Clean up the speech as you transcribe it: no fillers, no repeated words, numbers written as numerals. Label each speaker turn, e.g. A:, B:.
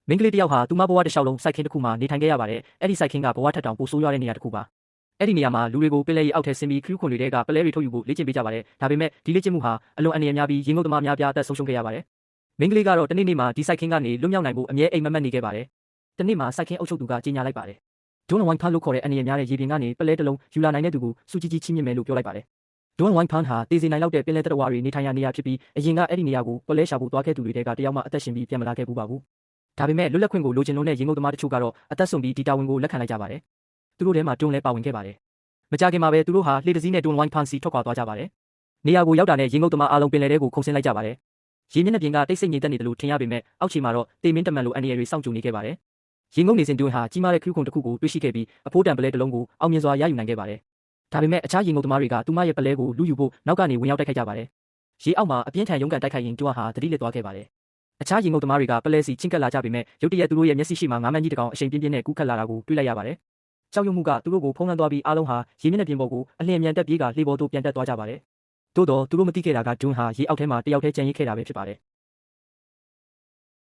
A: မင်းကလေးတယောက်ဟာသူမဘဝတစ်လျှောက်လုံးစိုက်ခင်းတစ်ခုမှာနေထိုင်ခဲ့ရပါတယ်။အဲ့ဒီစိုက်ခင်းကဘဝထက်တောင်ပိုဆိုးရွားတဲ့နေရာတစ်ခုပါ။အဲ့ဒီနေရာမှာလူတွေကိုပလဲရီအောက်ထဲဆင်းပြီးခရူးခွန်တွေကပလဲတွေထုတ်ယူဖို့လေ့ကျင့်ပေးကြပါတယ်။ဒါပေမဲ့ဒီလေ့ကျင့်မှုဟာအလွန်အန္တရာယ်များပြီးရေငုပ်သမားများပြားအသက်ဆုံးရှုံးခဲ့ရပါတယ်။မင်းကလေးကတော့တနေ့နေ့မှာဒီစိုက်ခင်းကနေလွတ်မြောက်နိုင်ဖို့အမြဲအိမ်မက်မက်နေခဲ့ပါတယ်။တနေ့မှာစိုက်ခင်းအုပ်ချုပ်သူကကြေညာလိုက်ပါတယ်။ဒွန်ဝိုင်းဖန်လို့ခေါ်တဲ့အန္တရာယ်များတဲ့ရေပြင်ကနေပလဲတစ်လုံးယူလာနိုင်တဲ့သူကိုစုကြီးကြီးချီးမြှင့်မယ်လို့ပြောလိုက်ပါတယ်။ဒွန်ဝိုင်းဖန်ဟာတေစီနိုင်လောက်တဲ့ပင်လယ်တရဝါတွေနေထိုင်ရာနေရာဖြစ်ပြီးအရင်ကအဲ့ဒီနေရာကိုပလဲရှာဖို့သွားခဲ့သူတွေကတယောက်မှအသက်ရှင်ပြီးပြန်မလာခဲ့ဘူးပါဘူး။ဒါပေမဲ့လွတ်လပ်ခွင့်ကိုလိုချင်လို့နဲ့ရေငုပ်သမားတချို့ကတော့အသက်ဆုံးပြီးဒီတာဝန်ကိုလက်ခံလိုက်ကြပါတယ်။သူတို့ထဲမှာတွန်းလဲပါဝင်ခဲ့ပါတယ်။မကြခင်မှာပဲသူတို့ဟာလှေတစည်းနဲ့တွန်းဝိုင်းဖန်စီထွက်ခွာသွားကြပါတယ်။နေရာကိုရောက်တာနဲ့ရေငုပ်သမားအားလုံးပင်လယ်ထဲကိုခုန်ဆင်းလိုက်ကြပါတယ်။ရေမျက်နှာပြင်ကတိတ်ဆိတ်ငြိမ်သက်နေတယ်လို့ထင်ရပေမဲ့အောက်ခြေမှာတော့တေမင်းတမန်လိုအန္တရာယ်တွေစောင့်ကြိုနေခဲ့ပါတယ်။ရေငုပ်နေစဉ်တွန်းဟာကြီးမားတဲ့ခရူးခွန်တစ်ခုကိုတွေ့ရှိခဲ့ပြီးအဖိုးတန်ပလဲတစ်လုံးကိုအောင်မြင်စွာရယူနိုင်ခဲ့ပါတယ်။ဒါပေမဲ့အခြားရေငုပ်သမားတွေကသူမရဲ့ပလဲကိုလူယူဖို့နောက်ကနေဝင်ရောက်တိုက်ခိုက်ကြပါတယ်။ရေအောက်မှာအပြင်းထန်ရုန်းကန်တိုက်ခိုက်ရင်တွန်းဟာသတိလစ်သွားခဲ့ပါတယ်။အခြားရေငုပ်သမားတွေကပလဲစီချင်းကပ်လာကြပေမဲ့ရုတ်တရက်သူတို့ရဲ့မျက်စိရှိမှာငါးမန်းကြီးတစ်ကောင်အရှိန်ပြင်းပြင်းနဲ့ကူးခတ်လာတာကိုတွေ့လိုက်ရပါတယ်။ကြောက်ရွံ့မှုကသူတို့ကိုဖုံးလွှမ်းသွားပြီးအားလုံးဟာရေမျက်နှာပြင်ပေါ်ကိုအလျင်အမြန်တက်ပြေးကလှေပေါ်သို့ပြန်တက်သွားကြပါတယ်။သို့တော့သူတို့မသိခဲ့တာကတွန်းဟာရေအောက်ထဲမှာတယောက်တည်းကြံရစ်ခဲ့တာပဲဖြစ်ပါတယ်။